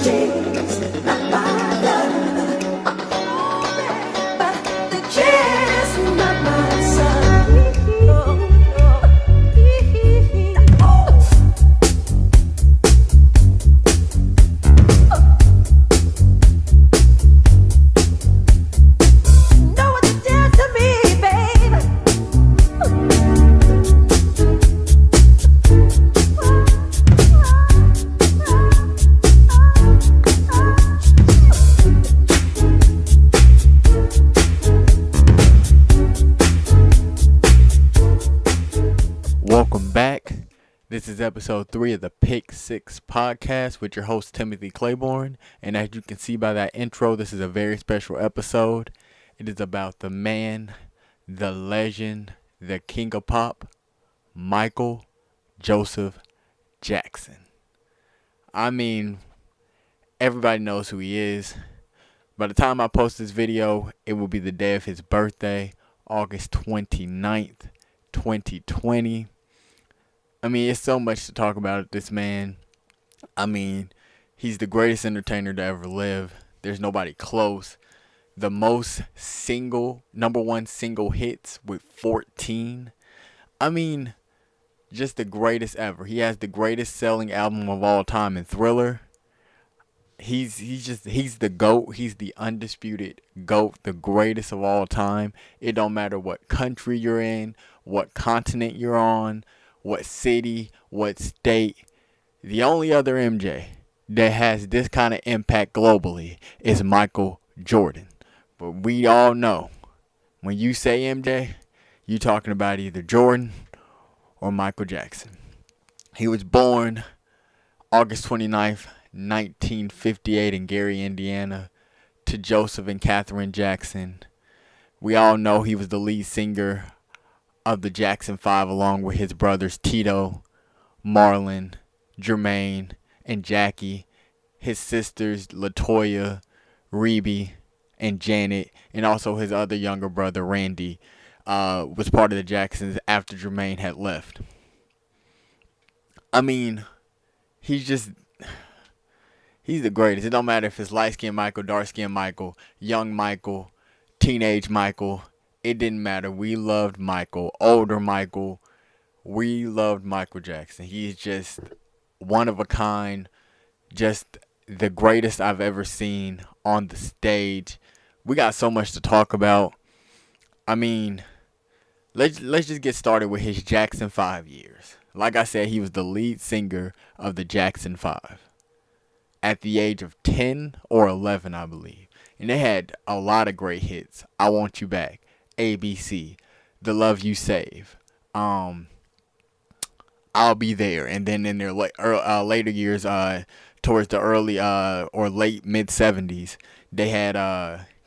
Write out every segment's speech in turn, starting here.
chase, not my love. But the chase, not my son. Know what you did to me, babe. Welcome back. This is episode 3 of the Pick 6 podcast with your host Timothy Claiborne. And as you can see by that intro, this is a very special episode. It is about the man, the legend, the king of pop, Michael Joseph Jackson. I mean, everybody knows who he is. By the time I post this video, it will be the day of his birthday, August 29th, 2020. I mean, it's so much to talk about this man. I mean, he's the greatest entertainer to ever live. There's nobody close. The most number one single hits with 14. I mean, just the greatest ever. He has the greatest selling album of all time in Thriller. He's the GOAT. He's the undisputed GOAT, the greatest of all time. It don't matter what country you're in, what continent you're on, what city, what state. The only other MJ that has this kind of impact globally is Michael Jordan. But we all know when you say MJ, you're talking about either Jordan or Michael Jackson. He was born August 29th, 1958 in Gary, Indiana, to Joseph and Catherine Jackson. We all know he was the lead singer of the Jackson 5 along with his brothers Tito, Marlon, Jermaine, and Jackie, his sisters LaToya, Rebe, and Janet, and also his other younger brother Randy was part of the Jacksons after Jermaine had left. I mean, he's the greatest. It don't matter if it's light-skinned Michael, dark-skinned Michael, young Michael, teenage Michael. It didn't matter. We loved Michael. Older Michael. We loved Michael Jackson. He's just one of a kind. Just the greatest I've ever seen on the stage. We got so much to talk about. I mean, let's just get started with his Jackson 5 years. Like I said, he was the lead singer of the Jackson 5 at the age of 10 or 11, I believe. And they had a lot of great hits. I Want You Back, ABC, The Love You Save, I'll Be There. And then in their later years, towards the early or late mid-70s, they had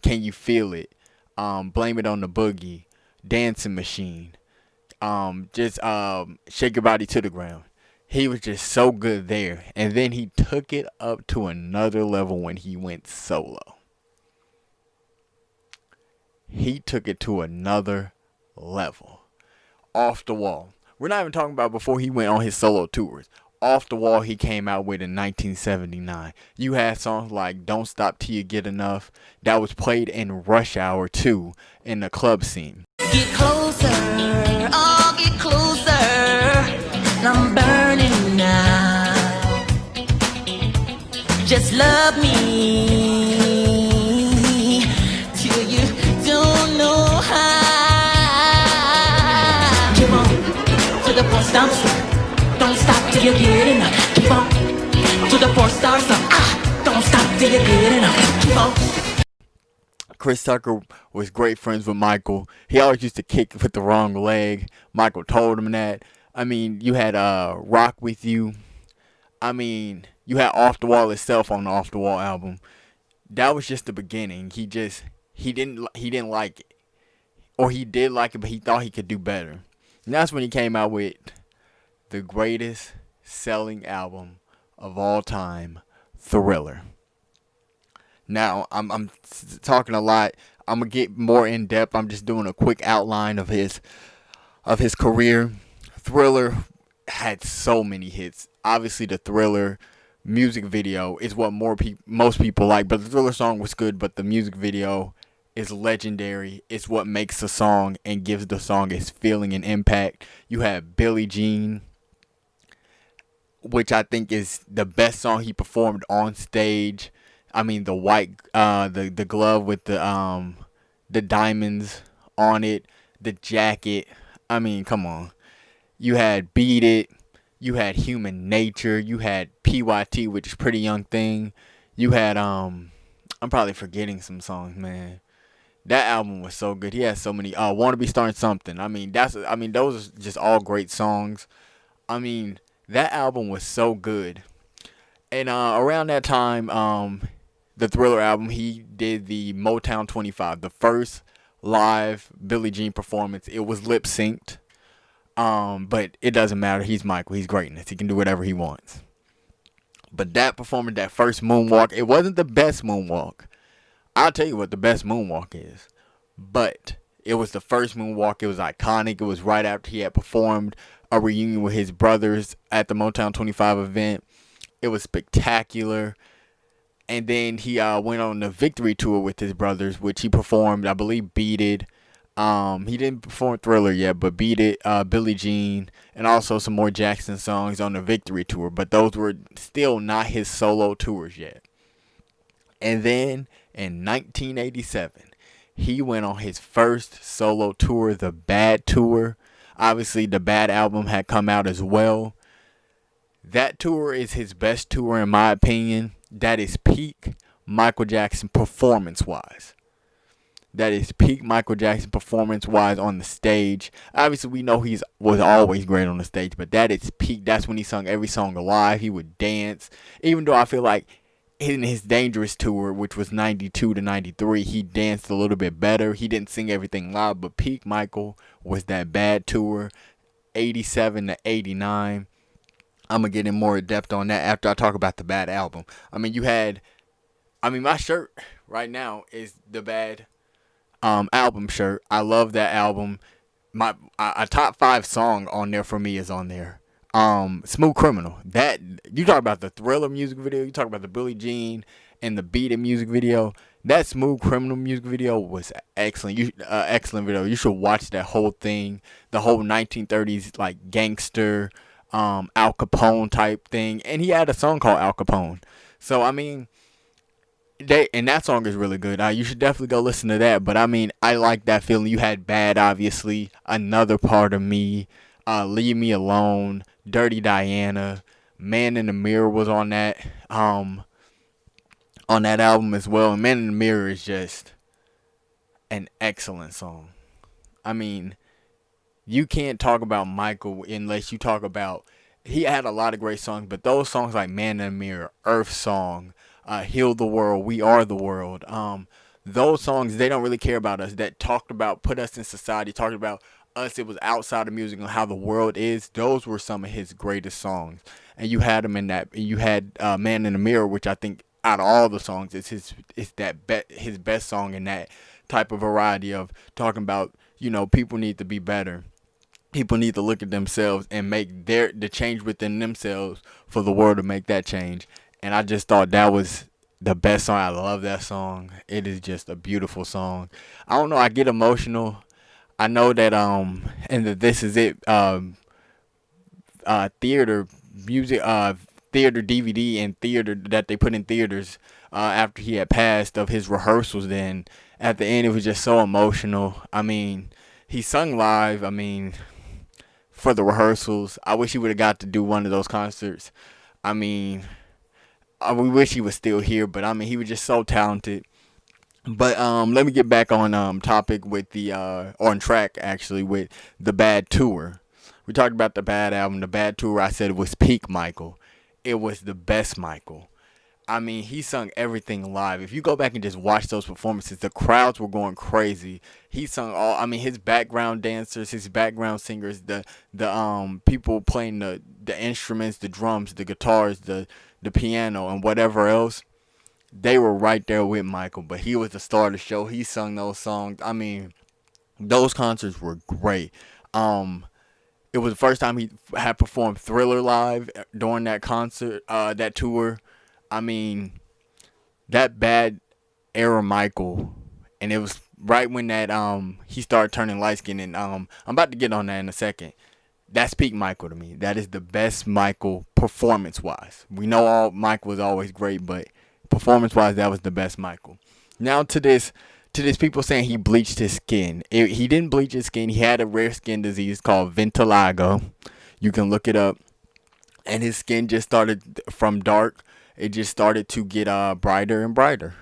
Can You Feel It, Blame It on the Boogie, Dancing Machine, Shake Your Body to the Ground. He was just so good there. And then he took it up to another level when he went solo. He took it to another level. Off the Wall. We're not even talking about before he went on his solo tours. Off the Wall he came out with in 1979. You had songs like Don't Stop Till You Get Enough. That was played in Rush Hour 2 in the club scene. Get closer, oh get closer. I'm burning now. Just love me till you don't know how. Keep on to the four stops. Don't stop till you get enough. Keep on to the 4 stars. Don't stop till you get enough. Keep on. Chris Tucker was great friends with Michael. He always used to kick with the wrong leg. Michael told him that. I mean, you had Rock With You. I mean, you had Off the Wall itself on the Off the Wall album. That was just the beginning. He didn't like it. Or he did like it, but he thought he could do better. And that's when he came out with the greatest selling album of all time, Thriller. Now, I'm talking a lot. I'm going to get more in depth. I'm just doing a quick outline of his career. Thriller had so many hits. Obviously, the Thriller music video is what most people like. But the Thriller song was good, but the music video is legendary. It's what makes the song and gives the song its feeling and impact. You have Billie Jean, which I think is the best song he performed on stage. I mean, the white, the glove with the diamonds on it, the jacket. I mean, come on. You had Beat It. You had Human Nature. You had PYT, which is Pretty Young Thing. You had I'm probably forgetting some songs, man. That album was so good. He had so many. Wanna Be Starting Something. Those are just all great songs. I mean, that album was so good. And around that time, the Thriller album, he did the Motown 25, the first live Billie Jean performance. It was lip synced. But it doesn't matter. He's Michael. He's greatness. He can do whatever he wants. But that performance, that first moonwalk, it wasn't the best moonwalk. I'll tell you what the best moonwalk is. But it was the first moonwalk. It was iconic. It was right after he had performed a reunion with his brothers at the Motown 25 event. It was spectacular. And then he went on the Victory Tour with his brothers, which he performed, I believe, Beat It. He didn't perform Thriller yet, but Beat It, Billie Jean, and also some more Jackson songs on the Victory Tour. But those were still not his solo tours yet. And then in 1987, he went on his first solo tour, the Bad Tour. Obviously, the Bad album had come out as well. That tour is his best tour, in my opinion. That is peak Michael Jackson performance-wise. That is peak Michael Jackson performance-wise on the stage. Obviously, we know he was always great on the stage, but that is peak. That's when he sung every song live. He would dance. Even though I feel like in his Dangerous tour, which was 92 to 93, he danced a little bit better. He didn't sing everything live, but peak Michael was that Bad tour, 87 to 89. I'm going to get in more depth on that after I talk about the Bad album. My shirt right now is the Bad album shirt. I love that album. My a top 5 song on there for me is on there. Smooth Criminal. That, you talk about the Thriller music video, you talk about the Billie Jean and the Beat It music video. That Smooth Criminal music video was excellent. Excellent video. You should watch that whole thing. The whole 1930s like gangster, Al Capone type thing. And he had a song called Al Capone. So and that song is really good. You should definitely go listen to that. But I like that feeling. You had Bad, obviously. Another Part of Me. Leave Me Alone. Dirty Diana. Man in the Mirror was on that album as well. And Man in the Mirror is just an excellent song. You can't talk about Michael unless you talk about, he had a lot of great songs, but those songs like Man in the Mirror, Earth Song, Heal the World, We Are the World, those songs, they don't really care about us. That talked about, put us in society, talked about us. It was outside of music and how the world is. Those were some of his greatest songs. And you had him in that. You had Man in the Mirror, which I think out of all the songs, it's his best song in that type of variety of talking about, people need to be better. People need to look at themselves and make the change within themselves for the world to make that change. And I just thought that was the best song. I love that song. It is just a beautiful song. I don't know, I get emotional. I know that in the This Is It theater music theater DVD and theater that they put in theaters after he had passed, of his rehearsals, then at the end it was just so emotional. He sung live, for the rehearsals. I wish he would have got to do one of those concerts. We wish he was still here, but he was just so talented. But let me get back on topic with on track actually with the Bad tour. We talked about the Bad album, the Bad tour. I said it was peak Michael. It was the best Michael. He sung everything live. If you go back and just watch those performances, the crowds were going crazy. He sung all. His background dancers, his background singers, the people playing the instruments, the drums, the guitars, the piano, and whatever else. They were right there with Michael, but he was the star of the show. He sung those songs. Those concerts were great. It was the first time he had performed Thriller live during that concert, that tour. I mean, that bad era Michael, and it was right when that he started turning light skin, and I'm about to get on that in a second. That's peak Michael to me. That is the best Michael performance wise. We know all Michael was always great, but performance wise, that was the best Michael. Now to this people saying he bleached his skin. He didn't bleach his skin. He had a rare skin disease called vitiligo. You can look it up. And his skin just started from dark. It just started to get brighter and brighter.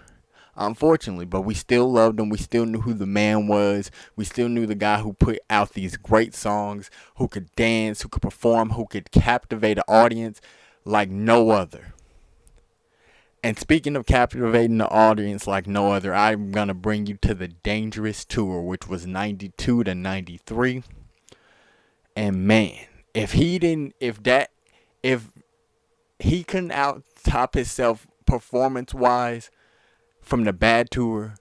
Unfortunately, but we still loved him. We still knew who the man was. We still knew the guy who put out these great songs, who could dance, who could perform, who could captivate an audience like no other. And speaking of captivating the audience like no other, I'm going to bring you to the Dangerous Tour, which was 92 to 93. And man, if he couldn't out top himself performance wise from the Bad Tour,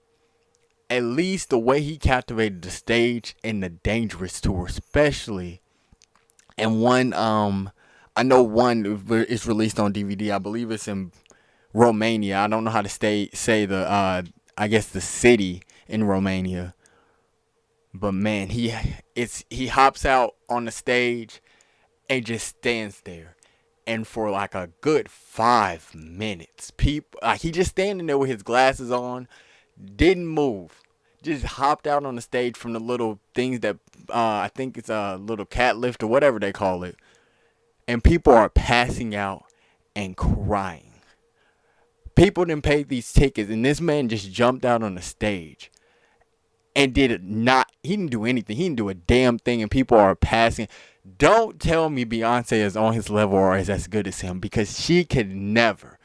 at least the way he captivated the stage in the Dangerous Tour, especially. And one, I know one is released on DVD. I believe it's in Romania. I don't know how to say the I guess the city in Romania. But man, he hops out on the stage and just stands there. And for like a good 5 minutes, he just standing there with his glasses on, didn't move, just hopped out on the stage from the little things that I think it's a little cat lift or whatever they call it, and people are passing out and crying. People didn't pay these tickets, and this man just jumped out on the stage and he didn't do anything. He didn't do a damn thing, and people are passing. Don't tell me Beyonce is on his level or is as good as him, because she could never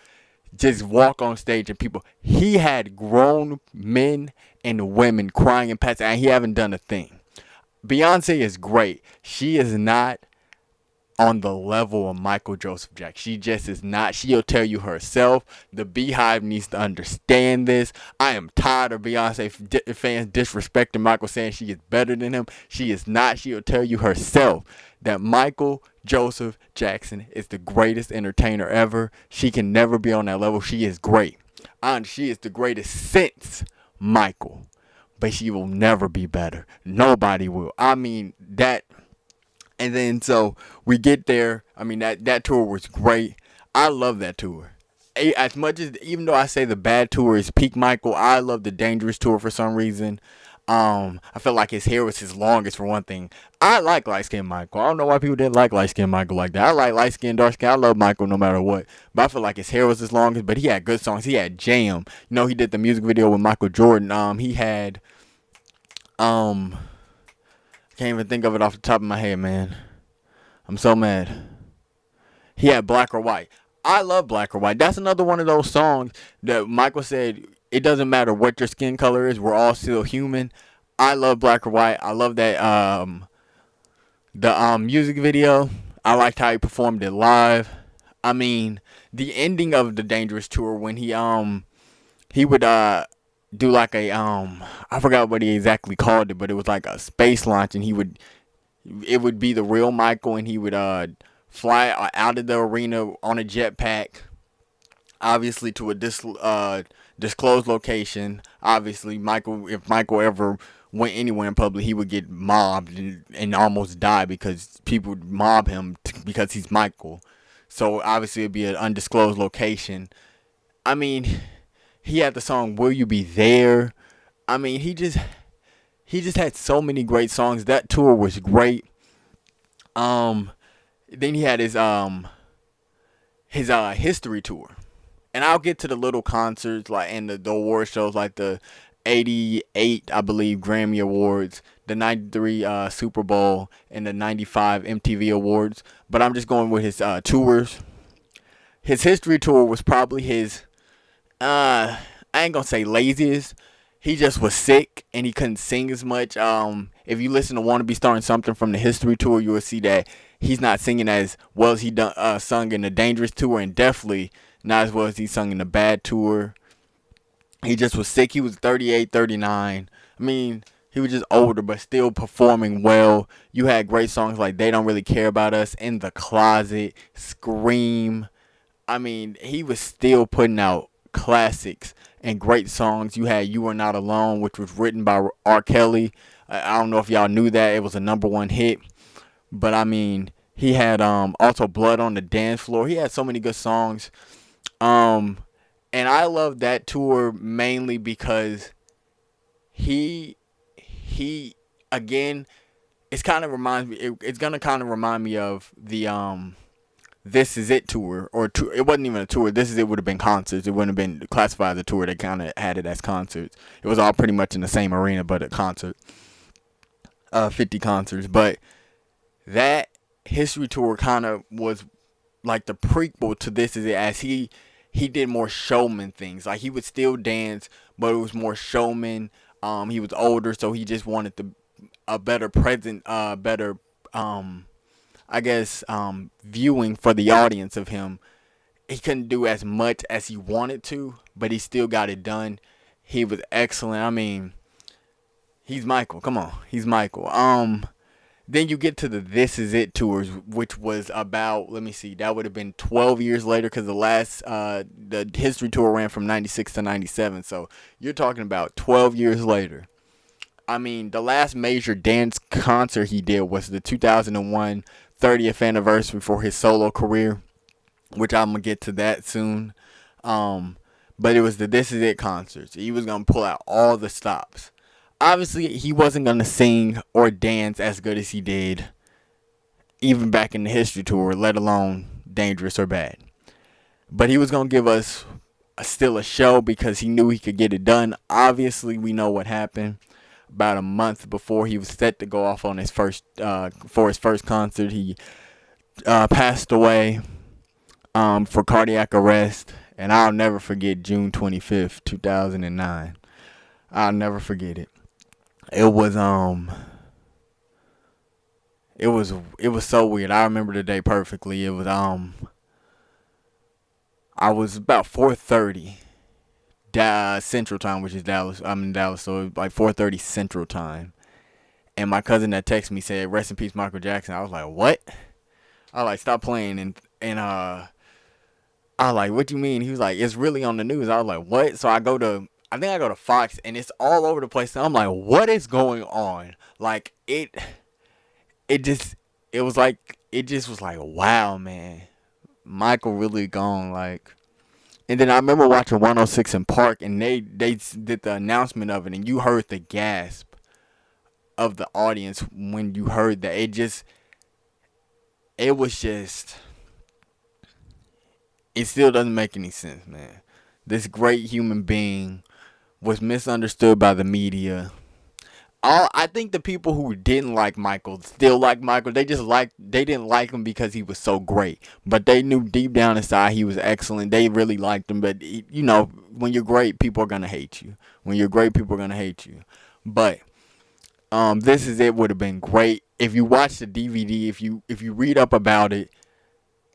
just walk on stage and people. He had grown men and women crying and passing, and he haven't done a thing. Beyonce is great. She is not on the level of Michael Joseph Jackson. She just is not. She'll tell you herself. The Beehive needs to understand this. I am tired of Beyonce fans disrespecting Michael, saying she is better than him. She is not. She'll tell you herself that Michael Joseph Jackson is the greatest entertainer ever. She can never be on that level. She is great. And she is the greatest since Michael. But she will never be better. Nobody will. I mean, that. And then so we get there. I mean, that tour was great. I love that tour. As much as, even though I say the Bad Tour is peak Michael, I love the Dangerous Tour for some reason. I felt like his hair was his longest for one thing. I like light skinned Michael. I don't know why people didn't like light skinned Michael like that. I like light skinned, dark skin. I love Michael no matter what. But I feel like his hair was his longest. But he had good songs. He had Jam. You know, he did the music video with Michael Jordan. He had can't even think of it off the top of my head, man. I'm so mad. He had Black or White. I love Black or White. That's another one of those songs that Michael said, it doesn't matter what your skin color is, we're all still human. I love Black or White. I love that the music video. I liked how he performed it live. I mean, the ending of the Dangerous Tour when he would do like a I forgot what he exactly called it, but it was like a space launch, and it would be the real Michael, and he would fly out of the arena on a jetpack, obviously to a disclosed location. Obviously, if Michael ever went anywhere in public, he would get mobbed and almost die because people would mob him because he's Michael. So obviously it'd be an undisclosed location. I mean, he had the song "Will You Be There?" I mean, he just had so many great songs. That tour was great. Then he had his history tour, and I'll get to the little concerts like and the award shows like the 88, I believe, Grammy Awards, the 93 Super Bowl, and the 95 MTV Awards. But I'm just going with his tours. His history tour was probably his, I ain't gonna say laziest. He just was sick and he couldn't sing as much. If you listen to "Wanna Be Starting Something" from the history tour, you will see that he's not singing as well as he sung in the Dangerous Tour, and definitely not as well as he sung in the Bad Tour. He just was sick. He was 38, 39. I mean, He was just older, but still performing well. You had great songs like "They Don't Really Care About Us," "In the Closet," "Scream." I mean, he was still putting out classics and great songs. You had "You Are Not Alone," which was written by R. Kelly. I don't know if y'all knew that. It was a #1 hit. But I mean, he had also "Blood on the Dance Floor." He had so many good songs. And I love that tour mainly because he again, it's kind of reminds me. It's gonna kind of remind me of the "This Is It" tour, or tour. It wasn't even a tour. "This Is It" would have been concerts. It wouldn't have been classified as a tour. They kind of had it as concerts. It was all pretty much in the same arena, but a concert. 50 concerts, but that history tour kind of was like the prequel to "This Is It," as he did more showman things. Like, he would still dance, but it was more showman. He was older, so he just wanted a better present, better I guess viewing for the audience of him. He couldn't do as much as he wanted to, but he still got it done. He was excellent. I mean, he's Michael. Come on, he's Michael. Then you get to the "This Is It" tours, which was about, let me see, that would have been 12 years later, because the last, the history tour ran from 96 to 97. So you're talking about 12 years later. I mean, the last major dance concert he did was the 2001 30th anniversary for his solo career, which I'm going to get to that soon. But it was the "This Is It" concerts. He was going to pull out all the stops. Obviously, he wasn't going to sing or dance as good as he did even back in the history tour, let alone Dangerous or Bad. But he was going to give us still a show because he knew he could get it done. Obviously, we know what happened. About a month before he was set to go off on his first for his first concert, he passed away for cardiac arrest. And I'll never forget June 25th, 2009. I'll never forget it. It was so weird. I remember the day perfectly. It was I was about 4:30 Central Time, which is Dallas. I'm in Dallas, so it was like 4:30 Central Time. And my cousin that texted me said, "Rest in peace, Michael Jackson." I was like, "What?" I was like, "Stop playing." And I was like, "What do you mean?" He was like, "It's really on the news." I was like, "What?" So I think I go to Fox, and it's all over the place. And I'm like, "What is going on?" Like, it was like, wow, man, Michael really gone. Like, and then I remember watching 106 in Park, and they did the announcement of it, and you heard the gasp of the audience when you heard that. It still doesn't make any sense, man. This great human being was misunderstood by the media. I think the people who didn't like Michael still like Michael. They didn't like him because he was so great. But they knew deep down inside he was excellent. They really liked him. But, you know, when you're great, people are going to hate you. When you're great, people are going to hate you. But This Is It would have been great. If you watch the DVD, if you read up about it,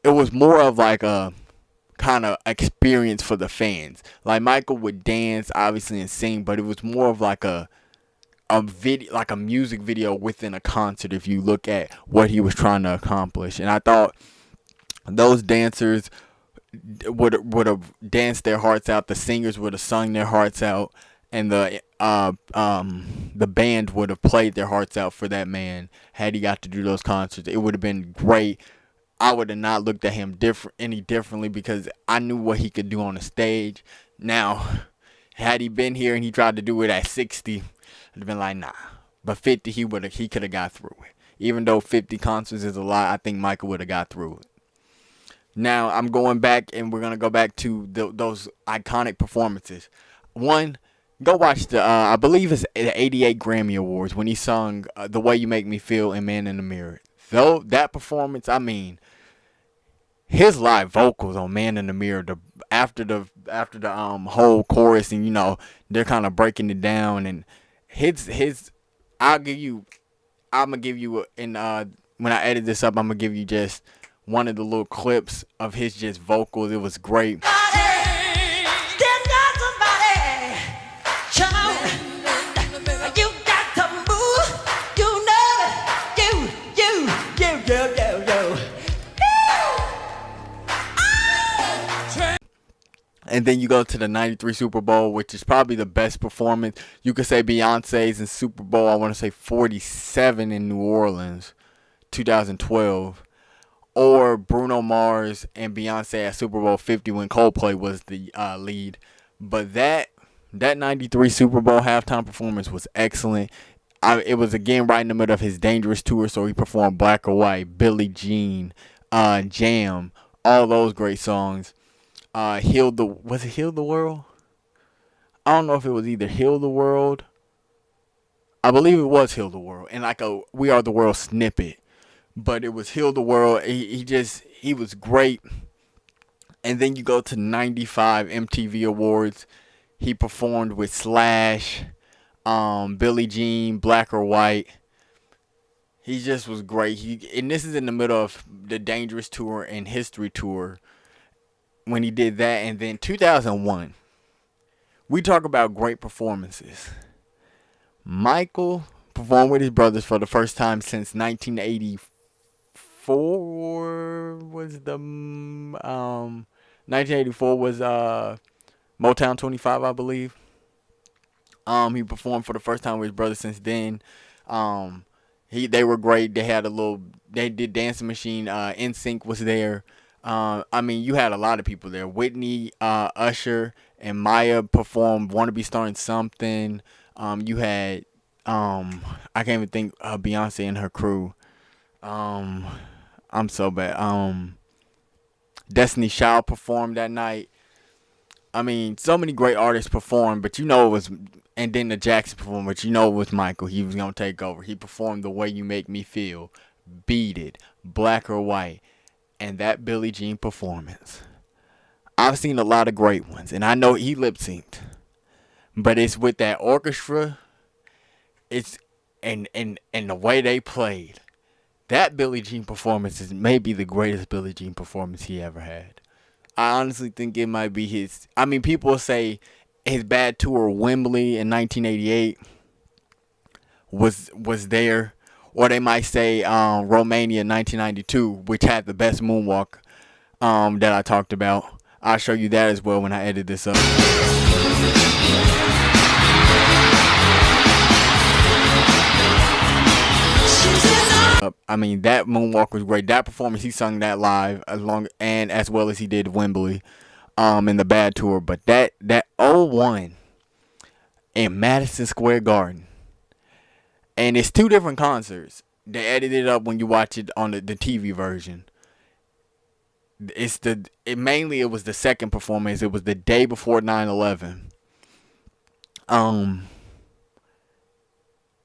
it was more of like a kind of experience for the fans. Like, Michael would dance, obviously, and sing, but it was more of like a video, like a music video within a concert, if you look at what he was trying to accomplish. And I thought those dancers would have danced their hearts out. The singers would have sung their hearts out, and the band would have played their hearts out for that man had he got to do those concerts. It would have been great. I would have not looked at him any differently because I knew what he could do on the stage. Now, had he been here and he tried to do it at 60, I'd have been like, nah. But 50, he could have got through it. Even though 50 concerts is a lot, I think Michael would have got through it. Now, I'm going back, and we're going to go back to those iconic performances. One, go watch I believe it's the 88 Grammy Awards when he sung The Way You Make Me Feel and Man in the Mirror. Though that performance, I mean, his live vocals on Man in the Mirror, after the whole chorus, and, you know, they're kind of breaking it down, and I'm gonna give you when I edit this up, I'm gonna give you just one of the little clips of his just vocals. It was great. And then you go to the 93 Super Bowl, which is probably the best performance. You could say Beyonce's in Super Bowl, I want to say 47 in New Orleans, 2012. Or Bruno Mars and Beyonce at Super Bowl 50 when Coldplay was the lead. But that 93 Super Bowl halftime performance was excellent. It was again right in the middle of his Dangerous tour, so he performed Black or White, Billie Jean, Jam, all those great songs. Was it Heal the World? I don't know if it was either Heal the World. I believe it was Heal the World, and like a We Are the World snippet. But it was Heal the World. He was great. And then you go to 95 MTV Awards. He performed with Slash, Billie Jean, Black or White. He just was great. And this is in the middle of the Dangerous tour and History tour when he did that. And then 2001, we talk about great performances. Michael performed with his brothers for the first time since 1984. Was the 1984 was Motown 25, I believe. He performed for the first time with his brothers since then. They were great. They did Dancing Machine. NSYNC was there. You had a lot of people there. Whitney, Usher, and Maya performed Wanna Be Starting Something. You had I can't even think Beyonce and her crew. I'm so bad. Destiny Child performed that night. So many great artists performed, but it was, and then the Jackson performed, but it was Michael. He was going to take over. He performed The Way You Make Me Feel, Beat It, Black or White, and that Billie Jean performance. I've seen a lot of great ones, and I know he lip-synced, but it's with that orchestra, and the way they played. That Billie Jean performance is maybe the greatest Billie Jean performance he ever had. I honestly think it might be his. People say his bad tour Wembley in 1988 was there, or they might say Romania 1992, which had the best moonwalk that I talked about. I'll show you that as well when I edit this up. That moonwalk was great. That performance, he sung that live as well as he did Wembley in the bad tour. But that 01 in Madison Square Garden, and it's two different concerts. They edited it up when you watch it on the TV version. It was the second performance. It was the day before 9/11.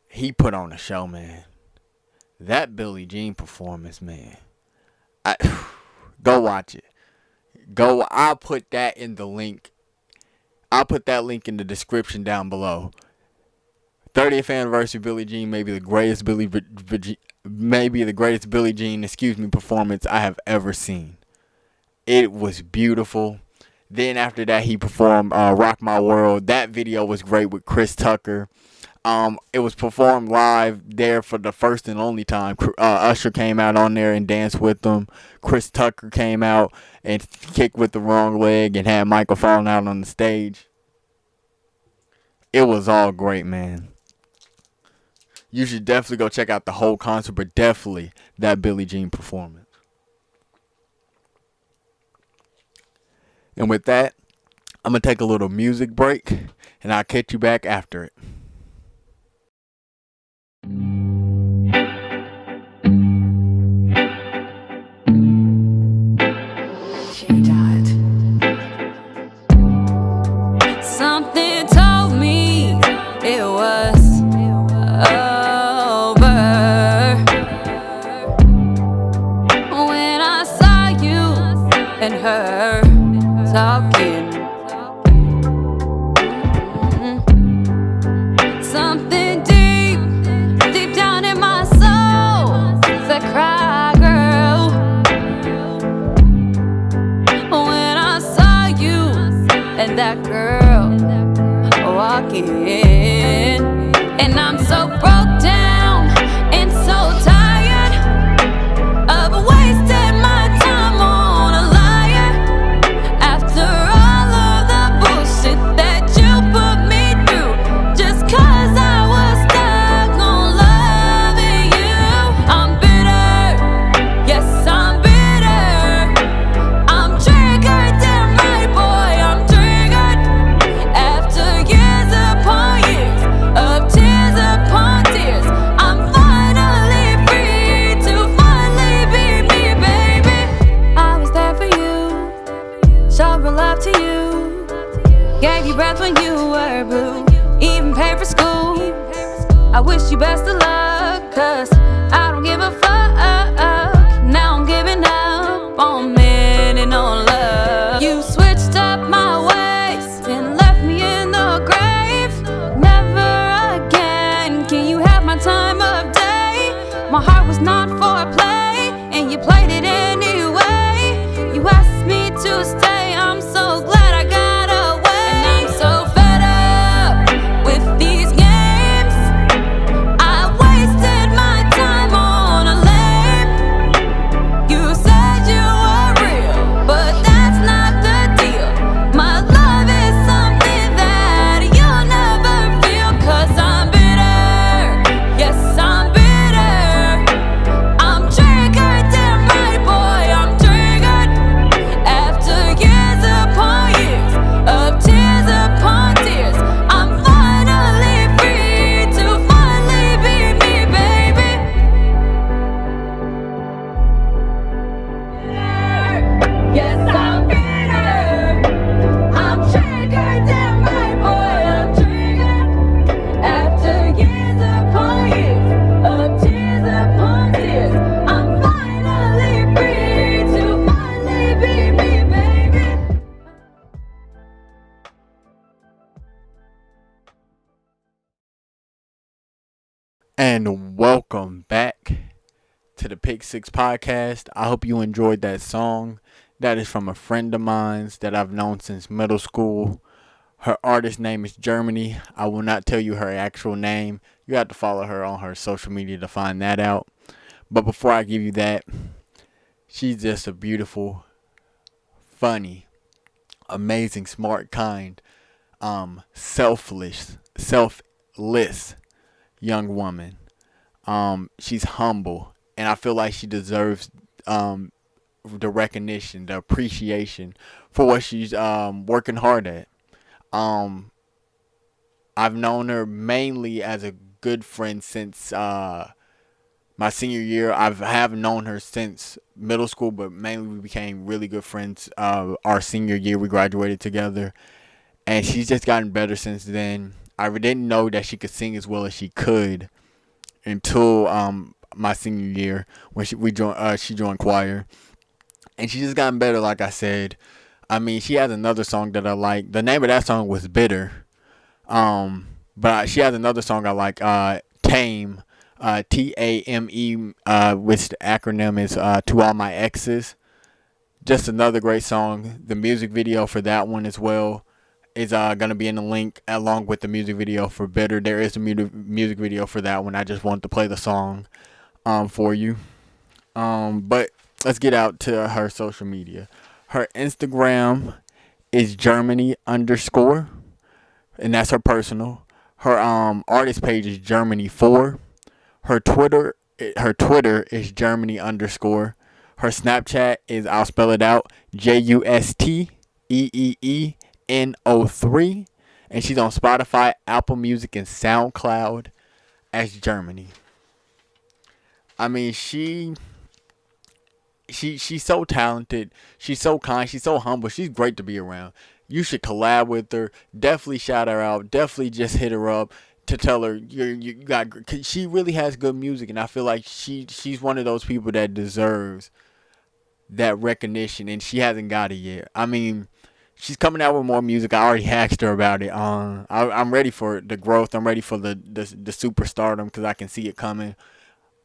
He put on a show, man. That Billie Jean performance, man. Go watch it. I'll put that in the link. I'll put that link in the description down below. 30th anniversary Billie Jean, maybe the greatest Billie Jean, performance I have ever seen. It was beautiful. Then after that, he performed Rock My World. That video was great with Chris Tucker. It was performed live there for the first and only time. Usher came out on there and danced with them. Chris Tucker came out and kicked with the wrong leg and had Michael falling out on the stage. It was all great, man. You should definitely go check out the whole concert, but definitely that Billie Jean performance. And with that, I'm going to take a little music break, and I'll catch you back after it. Something told me it was over when I saw you and her talking. Something deep down in my soul said, cry, girl. When I saw you and that girl walking, and I'm so broke down and so tired of wasting my time on a liar. After all of of love to you. Gave you breath when you were blue. Even paid for school. I wish you best of luck, cause I don't give a fuck. Now I'm giving up on men and on love. You switched up my ways and left me in the grave. Never again can you have my time of day. My heart was not for play, and you played it anyway. You asked me to stay, I'm so glad I got away. And I'm so fed up with these games. I wasted my time on a lame. You said you were real, but that's not the deal. My love is something that you'll never feel. Cause I'm bitter, yes I'm bitter. I'm triggered, damn right boy, I'm triggered. After years upon years of tears upon tears, I'm finally free to finally be me, baby. Yes, I'm bitter. I'm triggered, damn right boy, I'm triggered. After years upon years of tears upon tears, I'm finally free to finally be me, baby. And welcome back to the Pick Six Podcast. I hope you enjoyed that song. That is from a friend of mine that I've known since middle school. Her artist name is Germany. I will not tell you her actual name. You have to follow her on her social media to find that out. But before I give you that, she's just a beautiful, funny, amazing, smart, kind, selfless young woman. She's humble, and I feel like she deserves the recognition, the appreciation for what she's working hard at. I've known her mainly as a good friend since my senior year. I have known her since middle school, but mainly we became really good friends our senior year. We graduated together, and she's just gotten better since then. I didn't know that she could sing as well as she could until my senior year when she joined choir, and she just gotten better. Like I said, I mean, she has another song that I like. The name of that song was Bitter. But she has another song I like, Tame, T-A-M-E, which the acronym is To All My Exes. Just another great song. The music video for that one as well is going to be in the link along with the music video for Bitter. There is a music video for that one. I just wanted to play the song for you. But let's get out to her social media. Her Instagram is Germany_, and that's her personal. Her artist page is Germany4. Her Twitter is Germany_. Her Snapchat is, I'll spell it out, JUSTEEENO3. And she's on Spotify, Apple Music, and SoundCloud as Germany. I mean, she's so talented. She's so kind. She's so humble. She's great to be around. You should collab with her. Definitely shout her out. Definitely just hit her up to tell her you got. Cause she really has good music, and I feel like she's one of those people that deserves that recognition, and she hasn't got it yet. I mean, she's coming out with more music. I already asked her about it. I'm ready for the growth. I'm ready for the superstardom because I can see it coming.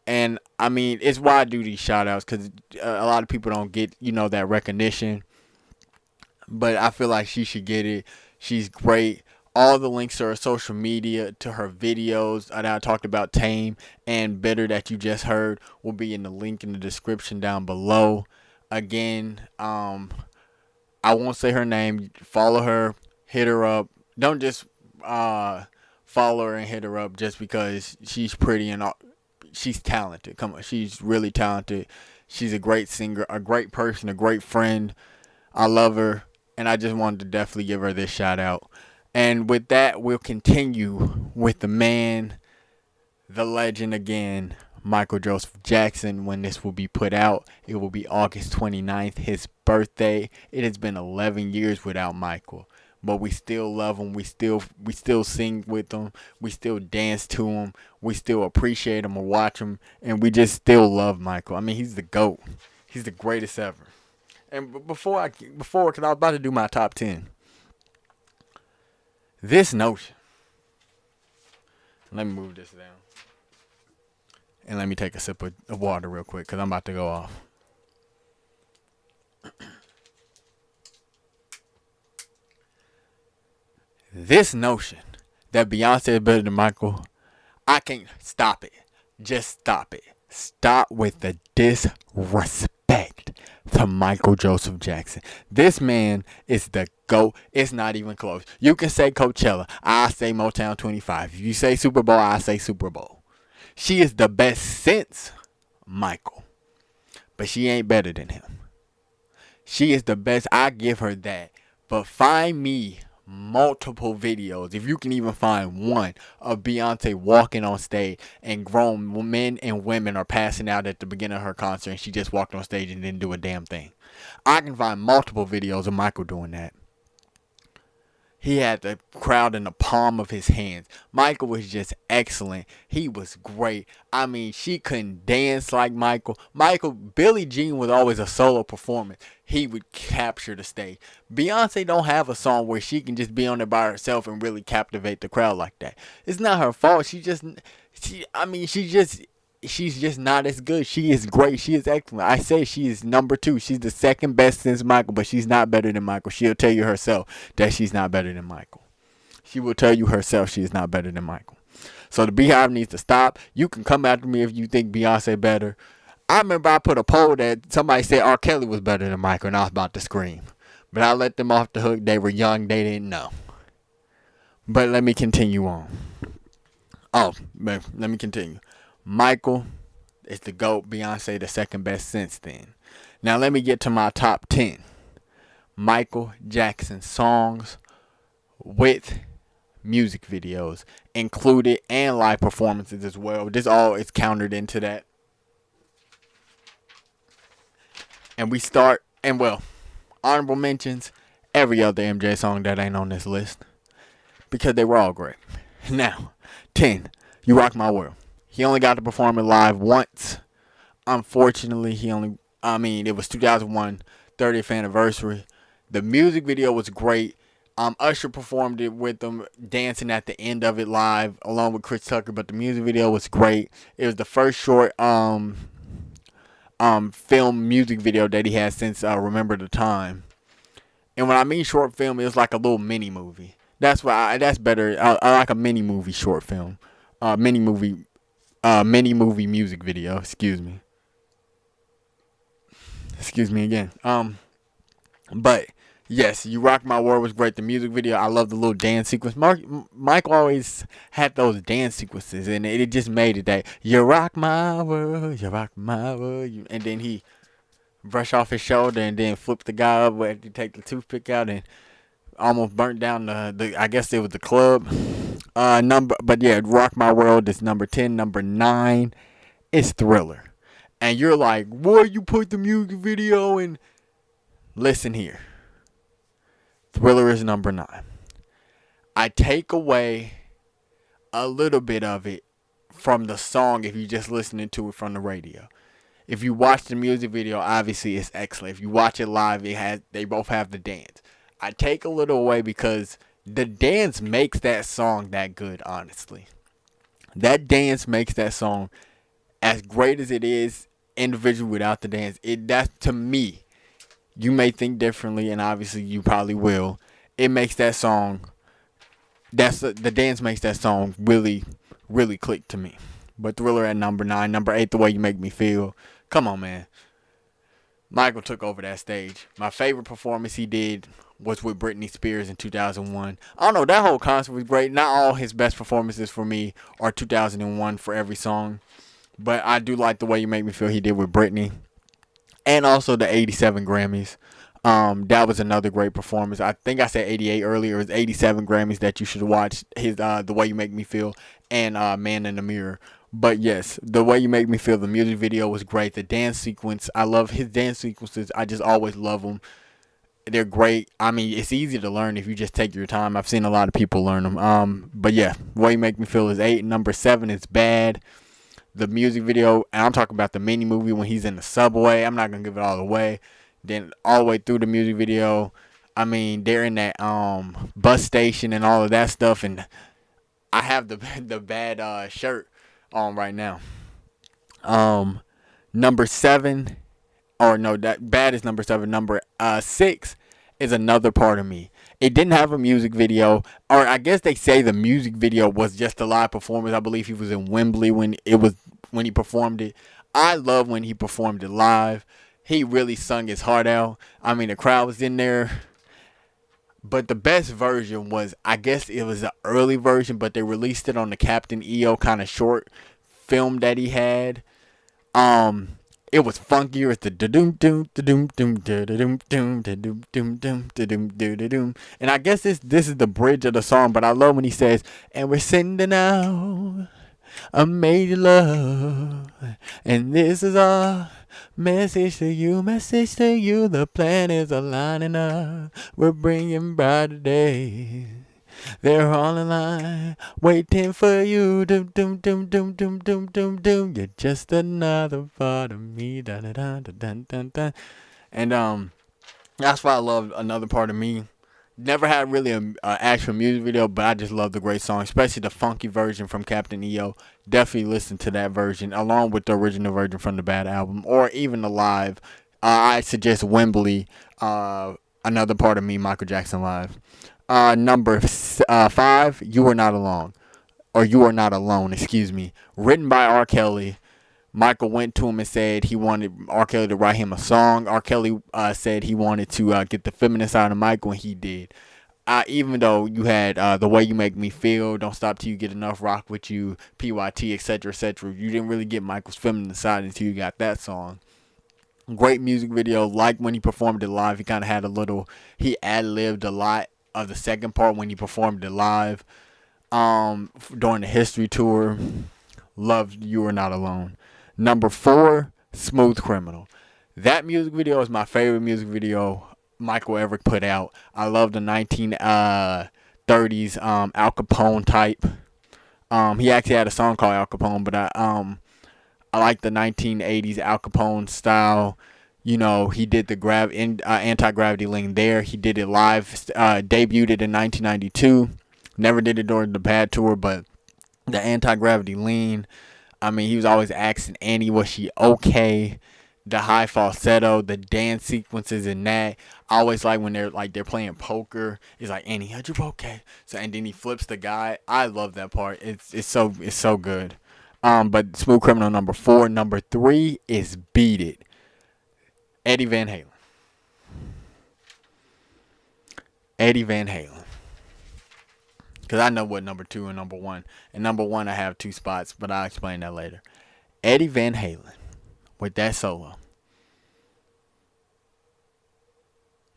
And I mean, it's why I do these shout outs, because a lot of people don't get, that recognition. But I feel like she should get it. She's great. All the links to her social media, to her videos that I talked about, Tame and Bitter, that you just heard, will be in the link in the description down below. Again, I won't say her name. Follow her. Hit her up. Don't just follow her and hit her up just because she's pretty and all. She's talented. Come on, she's really talented. She's a great singer, a great person, a great friend. I love her, and I just wanted to definitely give her this shout out. And with that, we'll continue with the man, the legend again, Michael Joseph Jackson when this will be put out. It will be August 29th, his birthday. It has been 11 years without Michael, but we still love him. We still sing with him. We still dance to him. We still appreciate him or watch him, and we just still love Michael. I mean, he's the GOAT. He's the greatest ever. And before, because I was about to do my top 10, this notion. Let me move this down. And let me take a sip of water real quick because I'm about to go off. This notion that Beyonce is better than Michael, I can't stop it. Just stop it. Stop with the disrespect to Michael Joseph Jackson. This man is the GOAT. It's not even close. You can say Coachella. I say Motown 25. If you say Super Bowl, I say Super Bowl. She is the best since Michael. But she ain't better than him. She is the best. I give her that. But find me multiple videos, if you can even find one, of Beyonce walking on stage and grown men and women are passing out at the beginning of her concert and she just walked on stage and didn't do a damn thing. I can find multiple videos of Michael doing that. He had the crowd in the palm of his hands. Michael was just excellent. He was great. I mean, she couldn't dance like Michael. Billie Jean was always a solo performance. He would capture the stage. Beyonce don't have a song where she can just be on there by herself and really captivate the crowd like that. It's not her fault. She's just not as good. She is great. She is excellent. I say she is number 2. She's the second best since Michael, but she's not better than Michael. She'll tell you herself that she's not better than Michael. She will tell you herself she is not better than Michael. So the Beehive needs to stop. You can come after me if you think Beyonce better. I remember I put a poll that somebody said R. Kelly was better than Michael, and I was about to scream. But I let them off the hook. They were young. They didn't know. But let me continue on. Let me continue. Michael is the GOAT. Beyonce the second best since then. Now let me get to my top 10. Michael Jackson songs with music videos included and live performances as well. This all is counted into that. And we start, honorable mentions, every other MJ song that ain't on this list, because they were all great. Now, 10, You Rock My World. He only got to perform it live once. Unfortunately, it was 2001, 30th anniversary. The music video was great. Usher performed it with them, dancing at the end of it live, along with Chris Tucker, but the music video was great. It was the first short film music video that he had since Remember the Time. And when I mean short film, it was like a little mini movie. That's better. I like a mini movie short film. Mini movie music video. Excuse me again. But yes, You Rock My World was great. The music video, I love the little dance sequence. Michael always had those dance sequences, and it just made it that you rock my world, you rock my world. And then he brush off his shoulder and then flip the guy up where he take the toothpick out and almost burnt down the I guess it was the club. Rock My World is number 10. Number 9 is Thriller. And you're like, boy, you put the music video in. Listen here. Thriller is number 9. I take away a little bit of it from the song if you're just listening to it from the radio. If you watch the music video, obviously it's excellent. If you watch it live, they both have the dance. I take a little away because the dance makes that song that good, honestly. That dance makes that song as great as it is individually without the dance. That's to me. You may think differently, and obviously you probably will. It makes that song. The dance makes that song really, really click to me. But Thriller at number 9. Number 8, The Way You Make Me Feel. Come on, man. Michael took over that stage. My favorite performance he did was with Britney Spears in 2001. I don't know, that whole concert was great. Not all his best performances for me are 2001 for every song. But I do like The Way You Make Me Feel he did with Britney. And also the 87 Grammys. That was another great performance. I think I said 88 earlier. It was 87 Grammys that you should watch. His The Way You Make Me Feel and Man in the Mirror But yes, The Way You Make Me Feel, the music video was great. The dance sequence, I love his dance sequences. I just always love them. They're great. I mean, it's easy to learn if you just take your time. I've seen a lot of people learn them. But yeah, The Way You Make Me Feel is 8. Number 7 is Bad. The music video, and I'm talking about the mini movie when he's in the subway. I'm not gonna give it all away. Then all the way through the music video, I mean, they're in that bus station and all of that stuff, and I have the Bad shirt on right now. Number 7, or no, that Bad is number 7. Number 6 is Another Part of Me. It didn't have a music video, or I guess they say the music video was just a live performance. I believe he was in Wembley when he performed it. I love when he performed it live. He really sung his heart out. I mean, the crowd was in there. But the best version was, I guess it was an early version, but they released it on the Captain EO kind of short film that he had. It was funkier. It's the doom doom doom doom doom doom doom doom doom doom doom. And I guess this is the bridge of the song, but I love when he says, "And we're sending out a major love, and this is our message to you, message to you. The planets are lining up. We're bringing brighter days. They're all in line, waiting for you. Doom, doom, doom, doom, doom, doom, doom, doom. You're just another part of me. Dun, dun, dun, dun, dun, dun, dun. And that's why I love Another Part of Me. Never had really an actual music video, but I just love the great song, especially the funky version from Captain EO. Definitely listen to that version, along with the original version from the Bad album, or even the live. I suggest Wembley, Another Part of Me, Michael Jackson live. Number 5, You Are Not Alone. Or You Are Not Alone, excuse me. Written by R. Kelly. Michael went to him and said he wanted R. Kelly to write him a song. R. Kelly said he wanted to get the feminist side of Michael, and he did. Even though you had The Way You Make Me Feel, Don't Stop Till You Get Enough, Rock With You, PYT, etc., etc., you didn't really get Michael's feminine side until you got that song. Great music video. Like when he performed it live, he kind of had he ad-libbed a lot of the second part when he performed it live during the history tour. Loved You Are Not Alone. Number 4, Smooth Criminal. That music video is my favorite music video Michael ever put out. I love the 1930s Al Capone type. He actually had a song called Al Capone, but I like the 1980s Al Capone style. You know, he did the anti-gravity lane there. He did it live, debuted it in 1992. Never did it during the Bad tour, but the anti-gravity lean. I mean, he was always asking Annie, was she okay? The high falsetto, the dance sequences in that. I always like when they're playing poker. It's like, Annie, are you okay? So, and then he flips the guy. I love that part. It's so good. But Smooth Criminal, number 4. Number 3 is Beat It. Eddie Van Halen. Eddie Van Halen. Because I know what number 2 and number 1. And number 1 I have 2 spots, but I'll explain that later. Eddie Van Halen with that solo.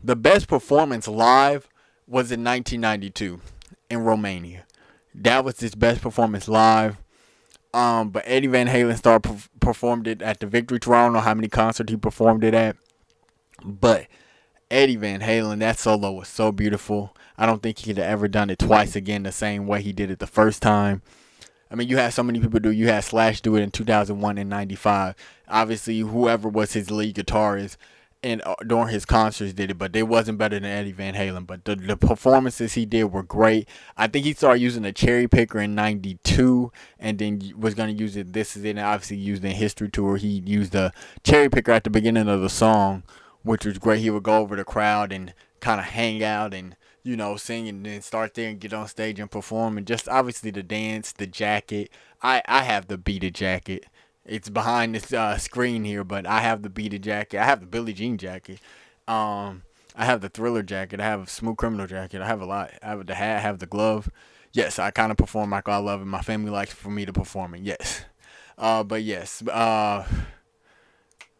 The best performance live was in 1992 in Romania. That was his best performance live. But Eddie Van Halen performed it at the Victory Tour. I don't know how many concerts he performed it at. But Eddie Van Halen, that solo was so beautiful. I don't think he could have ever done it twice again the same way he did it the first time. I mean, you had so many people do. You had Slash do it in 2001 and 95. Obviously, whoever was his lead guitarist and during his concerts did it, but they wasn't better than Eddie Van Halen. But the performances he did were great. I think he started using the cherry picker in 92 and then was going to use it. This is it. And obviously used it in History Tour. He used the cherry picker at the beginning of the song, which was great. He would go over the crowd and kind of hang out and, you know, sing and then start there and get on stage and perform. And just obviously the dance, the jacket. I have the Beat It jacket. It's behind this screen here, but I have the Beat It jacket. I have the Billie Jean jacket. I have the Thriller jacket. I have a Smooth Criminal jacket. I have a lot. I have the hat. I have the glove. Yes, I kind of perform like I love it. My family likes for me to perform it. Yes. But yes.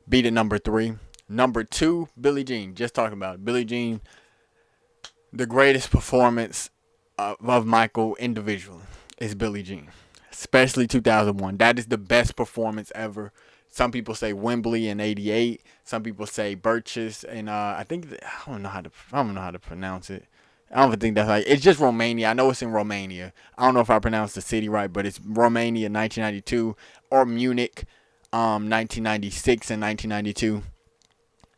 Beat It number 3. Number 2, Billie Jean. Just talking about it. Billie Jean, the greatest performance of Michael individually is Billie Jean. especially 2001. That is the best performance ever. Some people say Wembley in '88. Some people say Birches, and I don't know how to pronounce it. I don't even think that's like, it's just Romania. I know it's in Romania. I don't know if I pronounced the city right, but it's Romania 1992 or Munich 1996 and 1992.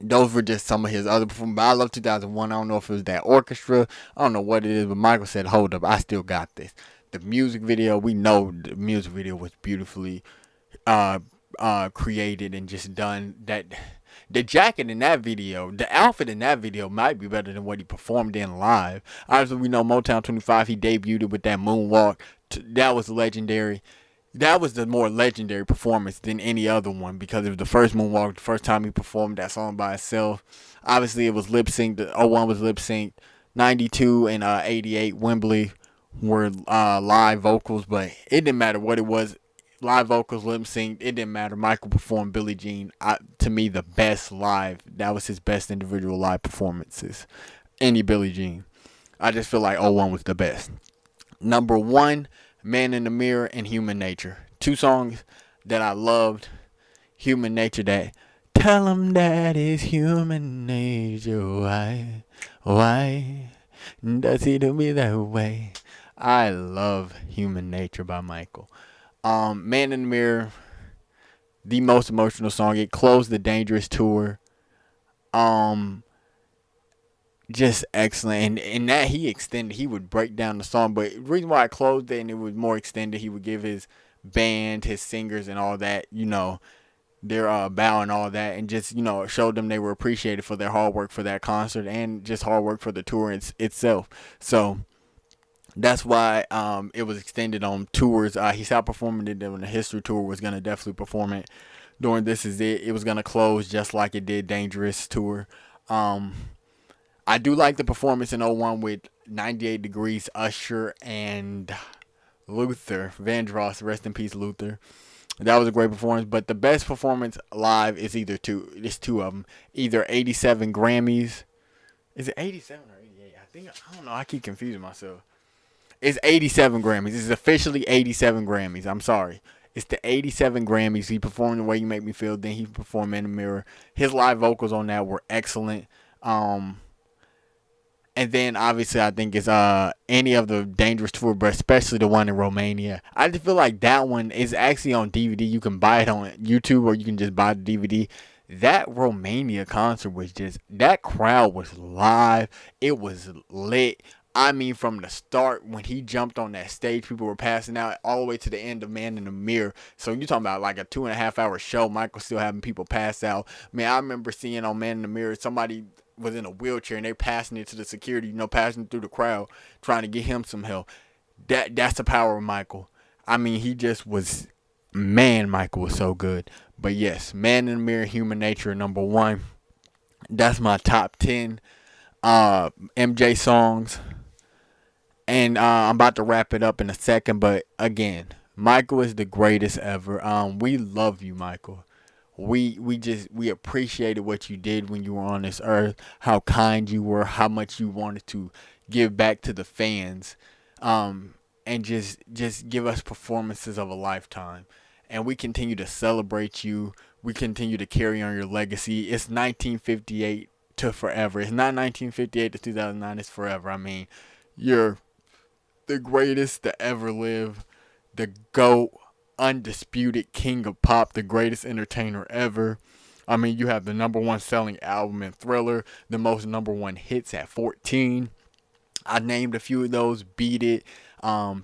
Those were just some of his other performances. But I love 2001. I don't know if it was that orchestra. I don't know what it is, but Michael said, hold up, I still got this. The music video, we know the music video was beautifully created and just done. That the jacket in that video, the outfit in that video might be better than what he performed in live. Obviously, we know Motown 25, he debuted with that moonwalk. That was legendary. That was the more legendary performance than any other one because it was the first moonwalk, the first time he performed that song by itself. Obviously, it was lip synced. 01 was lip synced. 92 and 88 Wembley were live vocals, but it didn't matter what it was. Live vocals, lip synced, it didn't matter. Michael performed Billie Jean. To me, the best live. That was his best individual live performances. Any Billie Jean. I just feel like 01 was the best. Number 1, Man in the Mirror and Human Nature. 2 songs that I loved. Human Nature, that tell 'em that is human nature. Why does he do me that way? I love Human Nature by Michael. Man in the Mirror, the most emotional song. It closed the Dangerous tour. Just excellent. And that he extended, he would break down the song. But the reason why I closed it and it was more extended, he would give his band, his singers and all that, their bow and all that, and just, showed them they were appreciated for their hard work for that concert and just hard work for the tour itself. So that's why it was extended on tours. He stopped performing it when the History Tour was going to definitely perform it. During This Is It, it was going to close just like it did Dangerous Tour. I do like the performance in 01 with 98 Degrees, Usher, and Luther Vandross. Rest in peace, Luther. That was a great performance. But the best performance live is it's 2 of them. Either 87 Grammys. Is it 87 or 88? I don't know. I keep confusing myself. It's 87 Grammys. It's officially 87 Grammys. I'm sorry. It's the 87 Grammys. He performed The Way You Make Me Feel. Then he performed In the Mirror. His live vocals on that were excellent. And then, obviously, I think it's any of the Dangerous Tour, but especially the one in Romania. I just feel like that one is actually on DVD. You can buy it on YouTube or you can just buy the DVD. That Romania concert was just, that crowd was live. It was lit. I mean, from the start, when he jumped on that stage, people were passing out all the way to the end of Man in the Mirror. So you're talking about like a 2.5 hour show. Michael still having people pass out. Man, I remember seeing on Man in the Mirror, somebody was in a wheelchair and they passing it to the security, passing through the crowd, trying to get him some help. That's the power of Michael. I mean, he just was, Michael was so good. But yes, Man in the Mirror, Human Nature, number 1. That's my top 10 MJ songs. And I'm about to wrap it up in a second, but again, Michael is the greatest ever. We love you, Michael. We appreciated what you did when you were on this earth, how kind you were, how much you wanted to give back to the fans, and just give us performances of a lifetime. And we continue to celebrate you. We continue to carry on your legacy. It's 1958 to forever. It's not 1958 to 2009. It's forever. I mean, you're the greatest to ever live, the GOAT, undisputed king of pop, the greatest entertainer ever. I mean, you have the number 1 selling album in Thriller, the most number 1 hits at 14. I named a few of those: Beat It,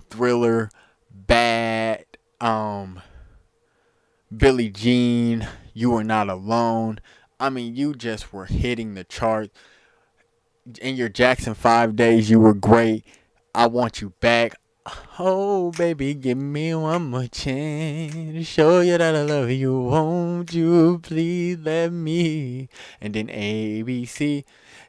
Thriller, Bad, Billie Jean, You Are Not Alone. I mean, you just were hitting the charts. In your Jackson 5 days, you were great. I Want You Back. Oh, baby, give me one more chance to show you that I love you. Won't you please let me? And then ABC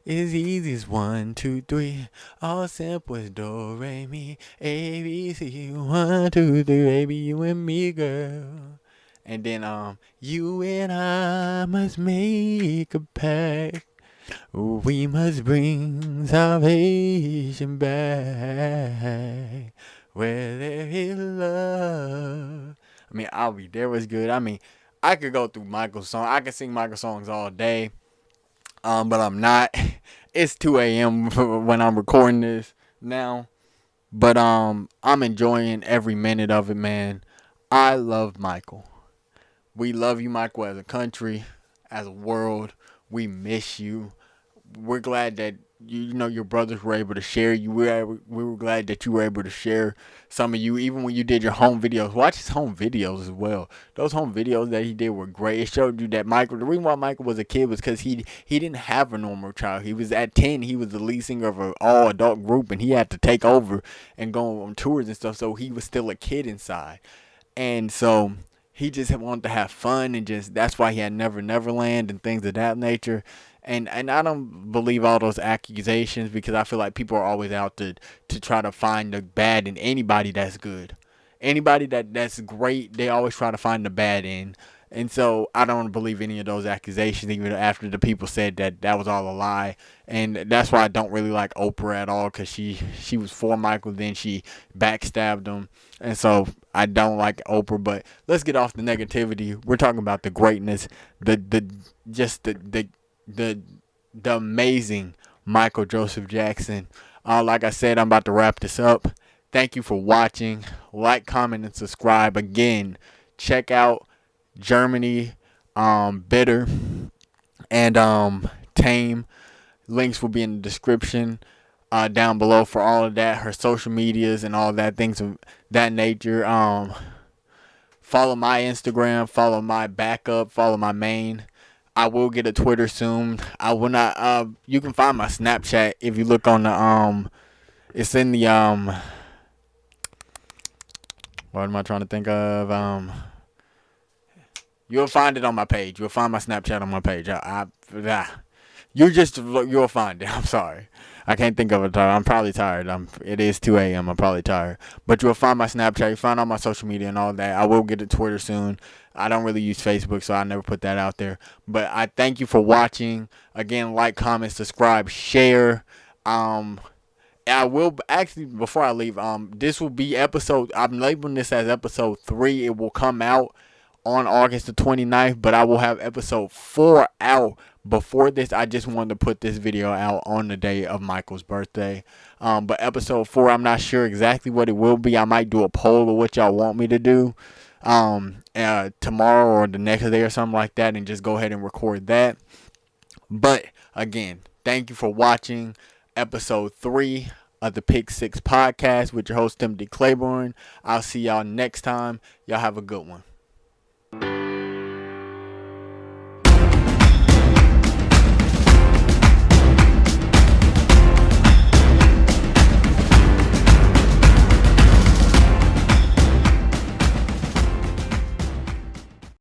is easy as 1, 2, 3. All simple as do, re, mi. ABC, 1, 2, 3, baby, you and me, girl. And then you and I must make a pact. We must bring salvation back. Where there is love. I mean, I'll Be There was good. I mean, I could go through Michael's song. I could sing Michael songs all day. But I'm not. It's 2 a.m. when I'm recording this now. But I'm enjoying every minute of it, man. I love Michael. We love you, Michael, as a country, as a world. We miss you. We're glad that your brothers were able to share you. We were glad that you were able to share some of you, even when you did your home videos. Watch his home videos as well. Those home videos that he did were great. It showed you that Michael. The reason why Michael was a kid was because he didn't have a normal child. He was at 10. He was the lead singer of an all adult group, and he had to take over and go on tours and stuff. So he was still a kid inside, and so he just wanted to have fun, and just that's why he had Never Neverland and things of that nature. And I don't believe all those accusations, because I feel like people are always out to try to find the bad in anybody that's good. Anybody that's great, they always try to find the bad in. And so I don't believe any of those accusations, even after the people said that was all a lie. And that's why I don't really like Oprah at all, because she was for Michael, then she backstabbed him. And so I don't like Oprah. But let's get off the negativity. We're talking about the greatness, the amazing Michael Joseph Jackson. Like I said, I'm about to wrap this up. Thank you for watching. Like, comment, and subscribe. Again, check out Germany, Bitter, and Tame. Links will be in the description down below for all of that. Her social medias and all that, things of that nature. Follow my Instagram. Follow my backup. Follow my main. I will get a Twitter soon. I will not. You can find my Snapchat if you look on the It's in the What am I trying to think of? You'll find it on my page. You'll find my Snapchat on my page. You'll find it. I'm sorry. I can't think of it. I'm probably tired. It is 2 a.m. I'm probably tired. But you'll find my Snapchat. You'll find all my social media and all that. I will get a Twitter soon. I don't really use Facebook, so I never put that out there. But I thank you for watching. Again, like, comment, subscribe, share. I will actually, before I leave, this will be I'm labeling this as episode 3. It will come out on August the 29th, but I will have episode 4 out before this. I just wanted to put this video out on the day of Michael's birthday. But episode 4, I'm not sure exactly what it will be. I might do a poll of what y'all want me to do tomorrow or the next day or something like that, and just go ahead and record that. But again, thank you for watching episode 3 of the Pick 6 podcast with your host Timothy Claiborne. I'll see y'all next time. Y'all have a good one.